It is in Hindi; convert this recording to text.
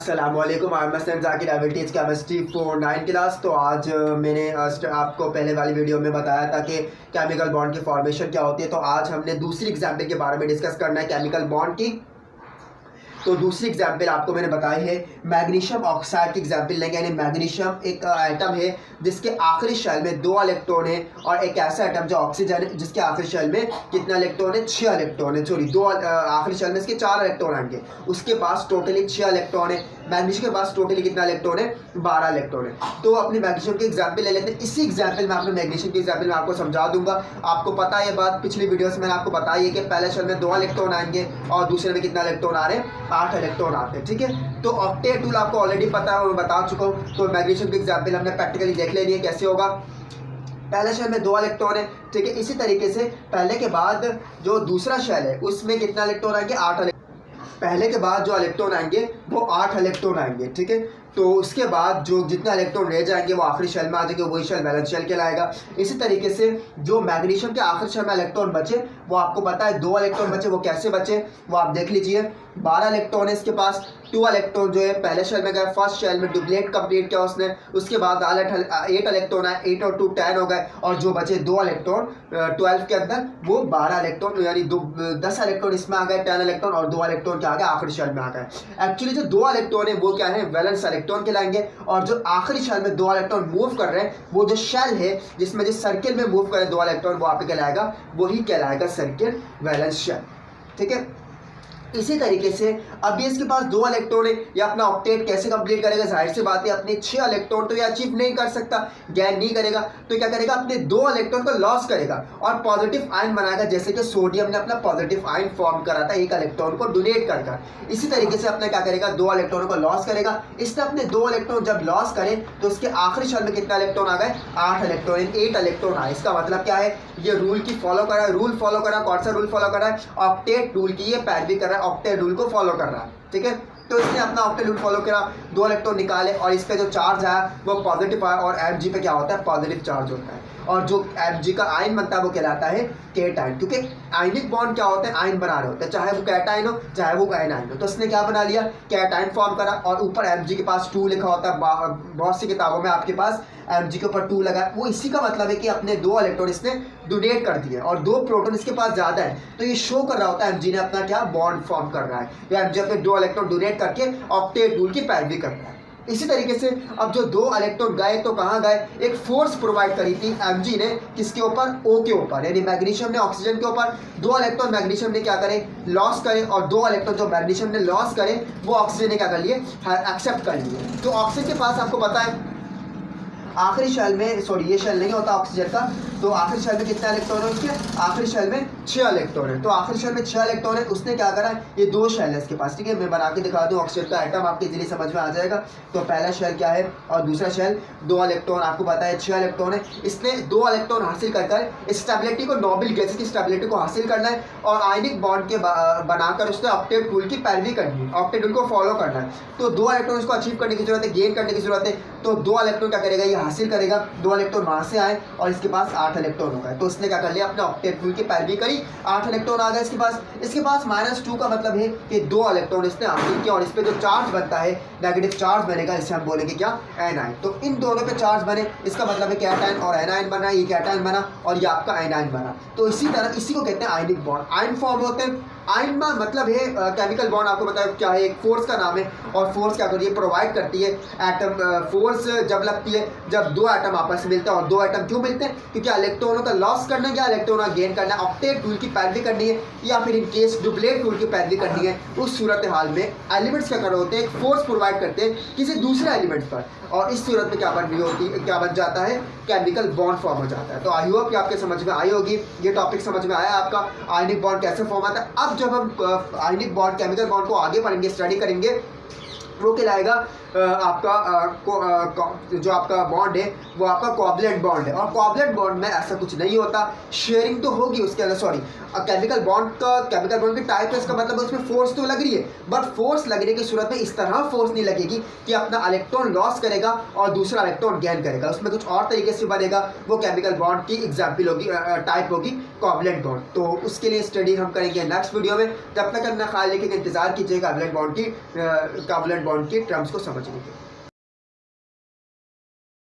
अस्सलामुअलैकुम, I am Hasan Zakir. I will teach chemistry for 9 class. तो आज मैंने आपको पहले वाली वीडियो में बताया था कि केमिकल बॉन्ड की फॉर्मेशन क्या होती है। तो आज हमने दूसरी एग्जाम्पल के बारे में डिस्कस करना है, केमिकल बॉन्ड की। तो दूसरी एग्जाम्पल आपको मैंने बताई है मैग्नीशियम ऑक्साइड की एग्जाम्पल लेंगे। यानी मैग्नीशियम एक आइटम है जिसके आखिरी शेल में 2 इलेक्ट्रॉन है, और एक ऐसा आइटम जो ऑक्सीजन है जिसके आखिरी शेल में कितना इलेक्ट्रॉन है, 6 इलेक्ट्रॉन है। सॉरी, आखिरी शेल में इसके 4 इलेक्ट्रॉन आएंगे। उसके पास टोटली 6 इलेक्ट्रॉन है। मैग्नीशियम के पास टोटली कितना इलेक्ट्रॉन है, 12 इलेक्ट्रॉन है। तो अपने मैग्नीशियम की एग्जाम्पल ले लेते हैं। इसी एग्जाम्पल में आपने मैग्नीशियम की एग्जाम्पल में आपको समझा दूंगा। आपको पता है ये बात, पिछली वीडियो से मैंने आपको बताई है कि पहले शेल में 2 इलेक्ट्रॉन आएंगे और दूसरे में कितना इलेक्ट्रॉन आ रहे हैं, 8 इलेक्ट्रॉन आते हैं। ठीक है, तो ऑक्टेट टूल आपको ऑलरेडी पता है, मैं बता चुका हूँ। तो मैग्नीशियम की एग्जाम्पल हमने प्रैक्टिकली देख लेनी है कैसे होगा। पहले शेल में 2 इलेक्ट्रॉन है, ठीक है। इसी तरीके से पहले के बाद जो दूसरा शेल है उसमें कितना इलेक्ट्रॉन आएंगे, 8 इलेक्ट्रॉन। पहले के बाद जो इलेक्ट्रॉन आएंगे वो 8 इलेक्ट्रॉन आएंगे, ठीक है। तो उसके बाद जो जितना इलेक्ट्रॉन रह जाएंगे वो आखिरी शेल में आ जाएंगे, वही शेल वैलेंस शेल कहलाएगा। इसी तरीके से जो मैग्नीशियम के आखिरी शेल में इलेक्ट्रॉन बचे वो आपको पता है 2 इलेक्ट्रॉन बचे। वो कैसे बचे वो आप देख लीजिए। 12 इलेक्ट्रॉन है इसके पास, 2 इलेक्ट्रॉन जो है पहले शेल में गए, फर्स्ट शेल में डुप्लीकेट कंप्लीट किया उसने। उसके बाद 8 इलेक्ट्रॉन आए, 8 और 2 10 हो गए, और जो बचे 2 इलेक्ट्रॉन 12 के अंदर वो 12 इलेक्ट्रॉन, यानी 10 इलेक्ट्रॉन इसमें आ गए, 10 इलेक्ट्रॉन, और 2 इलेक्ट्रॉन क्या आ गए, आखिरी शेल में आ गए। एक्चुअली जो 2 इलेक्ट्रॉन है वो क्या है, वैलेंस इलेक्ट्रॉन कहलाएंगे। और जो आखिरी शेल में 2 इलेक्ट्रॉन मूव कर रहे हैं वो जो शेल है जिसमें जिस सर्किल में मूव कर रहे हैं 2 इलेक्ट्रॉन, वो आप कहलाएगा, वही कहलाएगा सर्किल वैलेंस शेल, ठीक है। इसी तरीके से अभी इसके पास 2 इलेक्ट्रॉन है, ये अपना ऑक्टेट कैसे कंप्लीट करेगा, जाहिर सी बात है अपने 6 इलेक्ट्रॉन तो ये अचीव नहीं कर सकता, गेन नहीं करेगा। तो क्या करेगा, अपने 2 इलेक्ट्रॉन को लॉस करेगा और पॉजिटिव आयन बनाएगा। जैसे कि सोडियम ने अपना पॉजिटिव आयन फॉर्म करा था 1 इलेक्ट्रॉन को डोनेट कर। इसी तरीके से अपने क्या करेगा, 2 इलेक्ट्रॉन को लॉस करेगा। इसने अपने 2 इलेक्ट्रॉन जब लॉस करे तो उसके आखिरी शेल में कितना इलेक्ट्रॉन आ गए, 8 इलेक्ट्रॉन, 8 इलेक्ट्रॉन आए। इसका मतलब क्या है, ये रूल की फॉलो कर रहा है। रूल फॉलो कर रहा है, कौन सा रूल फॉलो कर रहा है, ऑक्टेट रूल की ये पैरवी कर रहा है, ऑक्टेट रूल को फॉलो कर रहा है, ठीक है। तो इसने अपना ऑक्टेट रूल फॉलो करा, 2 इलेक्ट्रॉन निकाले, और इस पे जो चार्ज आया वो पॉजिटिव आया, और Mg पे क्या होता है, पॉजिटिव चार्ज होता है। और जो Mg का आयन बनता है वो कहलाता है केटायन, क्योंकि आयनिक बॉन्ड क्या होते हैं, आयन बना रहे होते हैं, चाहे वो कैटायन हो चाहे वो आयनायन हो। तो इसने क्या बना लिया, कैटायन फॉर्म करा, और ऊपर Mg के पास 2 लिखा होता है। बहुत सी किताबों में आपके पास Mg के ऊपर 2 लगा है। वो इसी का मतलब है कि अपने 2 इलेक्ट्रॉन इसने डोनेट कर दिए और 2 प्रोटॉन इसके पास ज़्यादा है, तो ये शो कर रहा होता है Mg ने अपना क्या बॉन्ड फॉर्म कर रहा है, या Mg अपने 2 इलेक्ट्रॉन डोनेट करके ऑक्टेट रूल की पैरवी कर रहा है। इसी तरीके से अब जो 2 इलेक्ट्रॉन गए तो कहाँ गए, एक फोर्स प्रोवाइड करी थी Mg ने, किसके ऊपर, O के ऊपर, यानी मैग्नीशियम ने ऑक्सीजन के ऊपर 2 इलेक्ट्रॉन मैग्नीशियम ने क्या करे, लॉस करे, और 2 इलेक्ट्रॉन जो मैग्नीशियम ने लॉस करे वो ऑक्सीजन ने क्या कर लिए, एक्सेप्ट कर लिए। तो ऑक्सीजन के पास आपको पता है आखिरी शेल में, सॉरी ये शेल नहीं होता ऑक्सीजन का, तो आखिरी शेल में कितना इलेक्ट्रॉन है उसके, आखिरी शेल में 6 इलेक्ट्रॉन है। तो आखिरी शेल में 6 इलेक्ट्रॉन है, उसने क्या करा, ये 2 शेल है इसके पास, ठीक है। मैं बना के दिखा दूँ ऑक्सीजन का आइटम, आपके इजीली समझ में आ जाएगा। तो पहला शेल क्या है और दूसरा शेल, 2 इलेक्ट्रॉन, आपको पता है 6 इलेक्ट्रॉन है। इसने 2 इलेक्ट्रॉन हासिल कर स्टेबिलिटी को, नोबल गैसेस की स्टेबिलिटी को हासिल करना है, और आयनिक बॉन्ड के बनाकर उसने ऑक्टेट रूल की पैरवी करनी है, ऑक्टेट रूल को फॉलो करना है। तो 2 इलेक्ट्रॉन को अचीव करने की जरूरत है, गेन करने की जरूरत है। तो 2 इलेक्ट्रॉन क्या करेगा, ये हासिल करेगा, 2 इलेक्ट्रॉन वहाँ से आए और इसके पास 8 इलेक्ट्रॉन हो गए। तो इसने क्या कर लिया, अपने ऑक्टेट रूल की पैरवी करी, 8 इलेक्ट्रॉन आ गए इसके पास। इसके पास -2 का मतलब है कि 2 इलेक्ट्रॉन इसने हासिल किया, और इस पर जो चार्ज बनता है नेगेटिव चार्ज बनेगा, इसे हम बोलेंगे क्या, एनायन। तो इन दोनों पे चार्ज बने, इसका मतलब है कैटायन और एनायन बना, ये कैटायन बना और ये आपका एनायन बना। तो इसी तरह इसी को कहते हैं आयनिक बॉन्ड। आयन फॉर्म होते हैं, आयन में मतलब है केमिकल बॉन्ड, आपको पता है क्या है, एक फोर्स का नाम है, और फोर्स क्या करती है, प्रोवाइड करती है एटम। फोर्स जब लगती है जब 2 एटम आपस में मिलते हैं, और 2 एटम क्यों मिलते हैं, क्योंकि इलेक्ट्रॉनों का लॉस करना है या इलेक्ट्रॉनों का गेन करना है, ऑक्टेट रूल की पैरवी करनी है, या फिर इन केस डुप्लीकेट रूल की पैरवी करनी है। उस सूरत हाल में एलिमेंट्स क्या कर रहे होते हैं, एक फोर्स प्रोवाइड करते हैं किसी दूसरे एलिमेंट पर, और इस सूरत में क्या बन रही होती है, क्या बन जाता है, केमिकल बॉन्ड फॉर्म हो जाता है। तो आई होप कि आपके समझ में आई होगी, ये टॉपिक समझ में आया आपका, आयनिक बॉन्ड कैसे फॉर्म आता है। अब जब हम आयनिक बॉन्ड, केमिकल बॉन्ड को आगे पढ़ेंगे, स्टडी करेंगे, वो कहलाएगा जो आपका बॉन्ड है वो आपका कोवलेंट बॉन्ड है। और कोवलेंट बॉन्ड में ऐसा कुछ नहीं होता, शेयरिंग तो होगी उसके अंदर, सॉरी केमिकल बॉन्ड की टाइप है, इसका मतलब उसमें फोर्स तो लग रही है, बट फोर्स लगने की सूरत में इस तरह फोर्स नहीं लगेगी कि अपना इलेक्ट्रॉन लॉस करेगा और दूसरा इलेक्ट्रॉन गेन करेगा, उसमें कुछ और तरीके से बनेगा। वो केमिकल बॉन्ड की एग्जाम्पल होगी, टाइप होगी कोवलेंट बॉन्ड। तो उसके लिए स्टडी हम करेंगे नेक्स्ट वीडियो में। तब तक अपना ख्याल रखिए, इंतजार कीजिएगा कोवलेंट बॉन्ड की टर्म्स को समझने के।